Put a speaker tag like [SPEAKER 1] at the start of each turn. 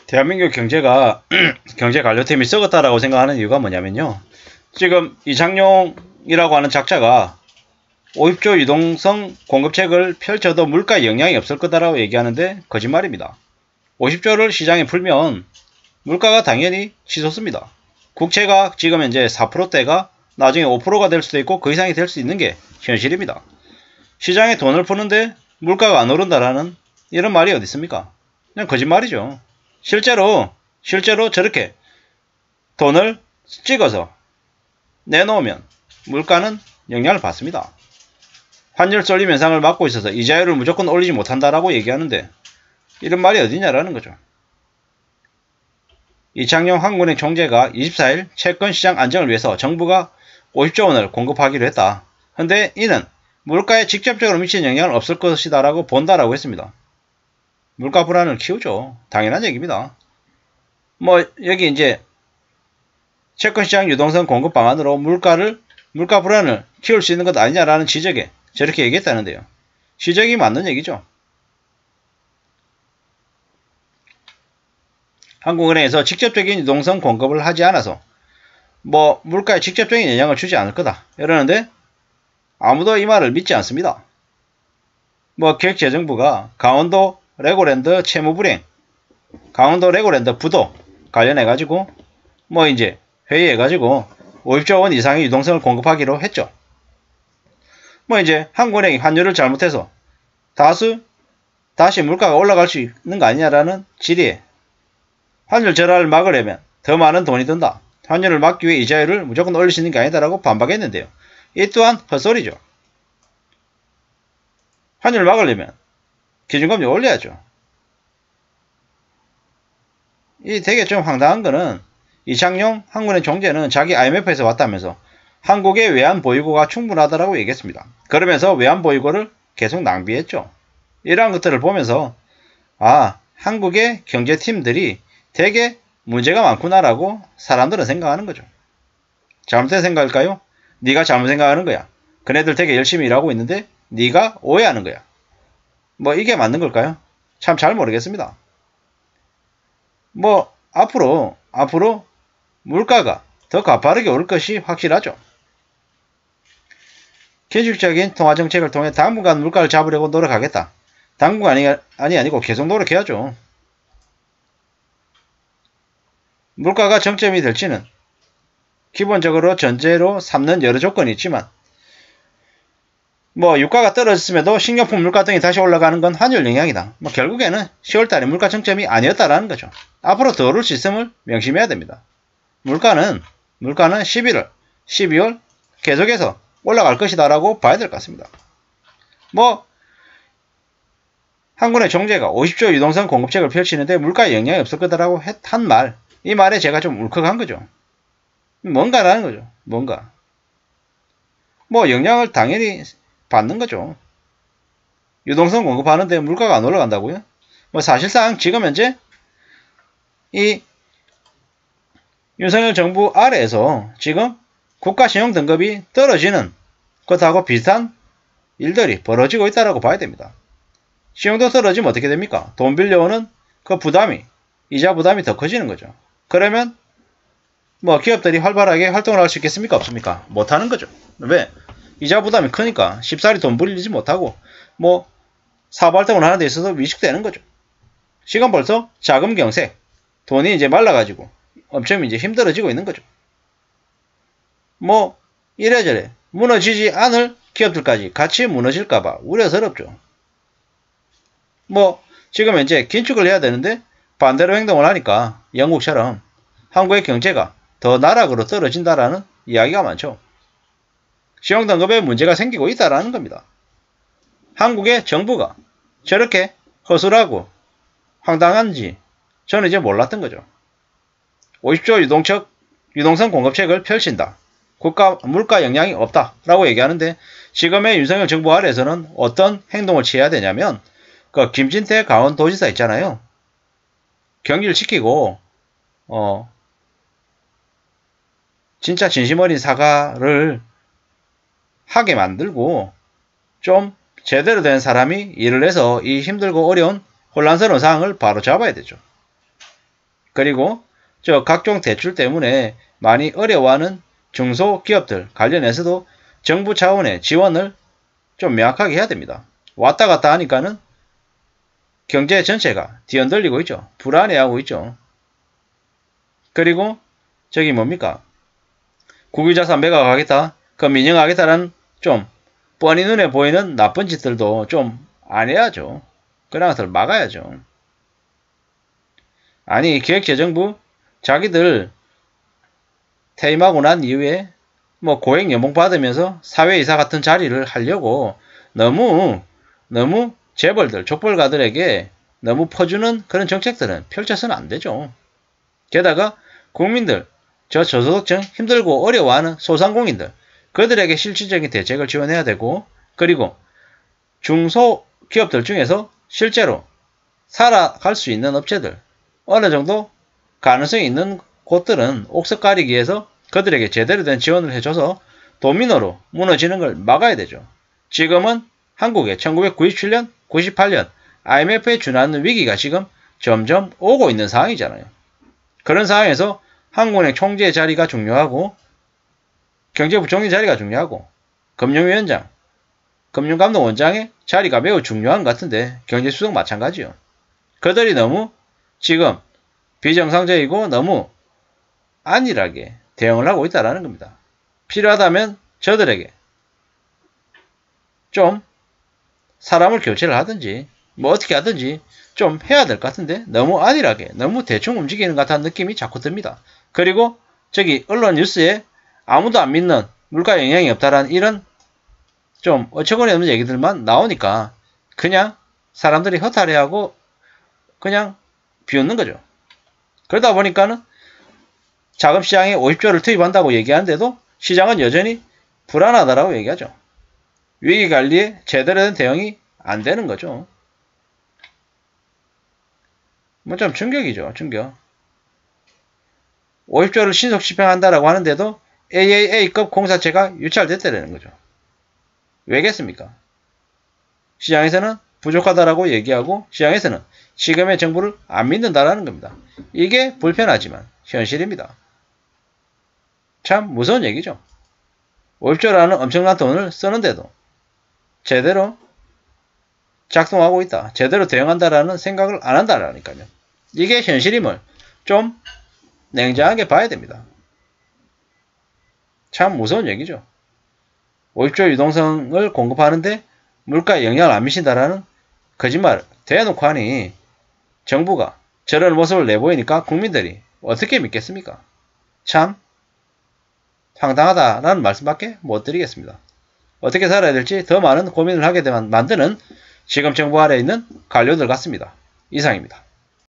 [SPEAKER 1] 대한민국 경제가 경제 관료팀이 썩었다라고 생각하는 이유가 뭐냐면요. 지금 이창용이라고 하는 작자가 50조 유동성 공급책을 펼쳐도 물가에 영향이 없을 거다라고 얘기하는데 거짓말입니다. 50조를 시장에 풀면 물가가 당연히 치솟습니다. 국채가 지금 현재 4%대가 나중에 5%가 될 수도 있고 그 이상이 될 수 있는 게 현실입니다. 시장에 돈을 푸는데 물가가 안 오른다라는 이런 말이 어디 있습니까? 그냥 거짓말이죠. 실제로 저렇게 돈을 찍어서 내놓으면 물가는 영향을 받습니다. 환율 쏠림 현상을 막고 있어서 이자율을 무조건 올리지 못한다라고 얘기하는데 이런 말이 어디냐라는 거죠. 이창용 한국은행 총재가 24일 채권시장 안정을 위해서 정부가 50조 원을 공급하기로 했다. 근데 이는 물가에 직접적으로 미치는 영향은 없을 것이다 라고 본다라고 했습니다. 물가 불안을 키우죠. 당연한 얘기입니다. 여기 이제 채권시장 유동성 공급 방안으로 물가 불안을 키울 수 있는 것 아니냐라는 지적에 저렇게 얘기했다는데요. 지적이 맞는 얘기죠. 한국은행에서 직접적인 유동성 공급을 하지 않아서 물가에 직접적인 영향을 주지 않을 거다 이러는데 아무도 이 말을 믿지 않습니다. 기획재정부가 강원도 레고랜드 채무불이행, 강원도 레고랜드 부도 관련해가지고 이제 회의해가지고 50조 원 이상의 유동성을 공급하기로 했죠. 이제 한국은행이 환율을 잘못해서 다시 물가가 올라갈 수 있는 거 아니냐라는 질의에 환율 절하를 막으려면 더 많은 돈이 든다. 환율을 막기 위해 이자율을 무조건 올릴 수 있는 게 아니다라고 반박했는데요. 이 또한 헛소리죠. 환율을 막으려면 기준금리 올려야죠. 이 되게 좀 황당한 거는 이창용 한국은행 총재는 자기 IMF에서 왔다면서 한국의 외환 보유고가 충분하다라고 얘기했습니다. 그러면서 외환 보유고를 계속 낭비했죠. 이러한 것들을 보면서 한국의 경제팀들이 되게 문제가 많구나라고 사람들은 생각하는 거죠. 잘못된 생각일까요? 네가 잘못 생각하는 거야. 그네들 되게 열심히 일하고 있는데 네가 오해하는 거야. 이게 맞는 걸까요? 참 잘 모르겠습니다. 앞으로 물가가 더 가파르게 오를 것이 확실하죠. 긴축적인 통화정책을 통해 당분간 물가를 잡으려고 노력하겠다. 당분간이 아니고 계속 노력해야죠. 물가가 정점이 될지는 기본적으로 전제로 삼는 여러 조건이 있지만 유가가 떨어졌음에도 식료품 물가 등이 다시 올라가는 건 환율 영향이다. 결국에는 10월달에 물가 정점이 아니었다라는 거죠. 앞으로 더 오를 수 있음을 명심해야 됩니다. 물가는 11월, 12월 계속해서 올라갈 것이다 라고 봐야 될 것 같습니다. 한국은행 총재가 50조 유동성 공급책을 펼치는데 물가에 영향이 없을 거다라고 한 말, 이 말에 제가 좀 울컥한 거죠. 뭔가라는 거죠. 뭔가. 영향을 당연히 받는 거죠. 유동성 공급하는데 물가가 안 올라간다고요? 사실상 지금 현재 이 윤석열 정부 아래에서 지금 국가 신용 등급이 떨어지는 것하고 비슷한 일들이 벌어지고 있다고 봐야 됩니다. 신용도 떨어지면 어떻게 됩니까? 돈 빌려오는 그 이자 부담이 더 커지는 거죠. 그러면 기업들이 활발하게 활동을 할 수 있겠습니까? 없습니까? 못하는 거죠. 왜? 이자 부담이 크니까 쉽사리 돈 빌리지 못하고 사업 활동을 하는 데 있어서 위축되는 거죠. 지금 벌써 자금 경색, 돈이 이제 말라가지고 엄청 이제 힘들어지고 있는 거죠. 이래저래 무너지지 않을 기업들까지 같이 무너질까봐 우려스럽죠. 지금 현재 긴축을 해야 되는데 반대로 행동을 하니까 영국처럼 한국의 경제가 더 나락으로 떨어진다라는 이야기가 많죠. 신용등급에 문제가 생기고 있다라는 겁니다. 한국의 정부가 저렇게 허술하고 황당한지 저는 이제 몰랐던 거죠. 50조 유동성 공급책을 펼친다. 물가 영향이 없다라고 얘기하는데 지금의 윤석열 정부 아래에서는 어떤 행동을 취해야 되냐면 김진태 강원도지사 있잖아요. 경기를 지키고 진짜 진심 어린 사과를 하게 만들고 좀 제대로 된 사람이 일을 해서 이 힘들고 어려운 혼란스러운 상황을 바로 잡아야 되죠. 그리고 각종 대출 때문에 많이 어려워하는 중소기업들 관련해서도 정부 차원의 지원을 좀 명확하게 해야 됩니다. 왔다 갔다 하니까는 경제 전체가 뒤흔들리고 있죠. 불안해하고 있죠. 그리고 저기 뭡니까? 국유자산 매각하겠다, 그 민영하겠다라는 좀 뻔히 눈에 보이는 나쁜 짓들도 좀 안 해야죠. 그런 것들 막아야죠. 아니, 기획재정부 자기들 퇴임하고 난 이후에 뭐 고액 연봉 받으면서 사회이사 같은 자리를 하려고 너무 재벌들, 족벌가들에게 너무 퍼주는 그런 정책들은 펼쳐서는 안 되죠. 게다가 국민들, 저소득층, 힘들고 어려워하는 소상공인들, 그들에게 실질적인 대책을 지원해야 되고, 그리고 중소기업들 중에서 실제로 살아갈 수 있는 업체들, 어느 정도 가능성이 있는 곳들은 옥석 가리기 위해서 그들에게 제대로 된 지원을 해줘서 도미노로 무너지는 걸 막아야 되죠. 지금은 한국에 1997년, 98년 IMF에 준하는 위기가 지금 점점 오고 있는 상황이잖아요. 그런 상황에서 한국은행 총재 자리가 중요하고, 경제부총리 자리가 중요하고, 금융위원장, 금융감독원장의 자리가 매우 중요한 것 같은데 경제수석 마찬가지요. 그들이 너무 지금 비정상적이고 너무 안일하게 대응을 하고 있다는 겁니다. 필요하다면 저들에게 좀 사람을 교체를 하든지 뭐 어떻게 하든지 좀 해야 될 것 같은데 너무 안일하게 너무 대충 움직이는 것 같다는 느낌이 자꾸 듭니다. 그리고 저기 언론 뉴스에 아무도 안 믿는 물가에 영향이 없다라는 이런 좀 어처구니 없는 얘기들만 나오니까 그냥 사람들이 허탈해하고 그냥 비웃는 거죠. 그러다 보니까는 자금시장에 50조를 투입한다고 얘기하는데도 시장은 여전히 불안하다라고 얘기하죠. 위기관리에 제대로 된 대응이 안 되는 거죠. 뭐 좀 충격이죠. 충격. 50조를 신속 집행한다라고 하는데도 AAA급 공사체가 유찰됐다는 거죠. 왜겠습니까? 시장에서는 부족하다라고 얘기하고 시장에서는 지금의 정부를 안 믿는다라는 겁니다. 이게 불편하지만 현실입니다. 참 무서운 얘기죠. 50조라는 엄청난 돈을 쓰는데도 제대로 작동하고 있다, 제대로 대응한다라는 생각을 안 한다라니까요. 이게 현실임을 좀 냉정하게 봐야 됩니다. 참 무서운 얘기죠. 50조 유동성을 공급하는데 물가에 영향을 안 미친다라는 거짓말 대놓고 하니 정부가 저런 모습을 내보이니까 국민들이 어떻게 믿겠습니까? 참 황당하다라는 말씀밖에 못 드리겠습니다. 어떻게 살아야 될지 더 많은 고민을 하게 만드는 지금 정부 아래에 있는 관료들 같습니다. 이상입니다.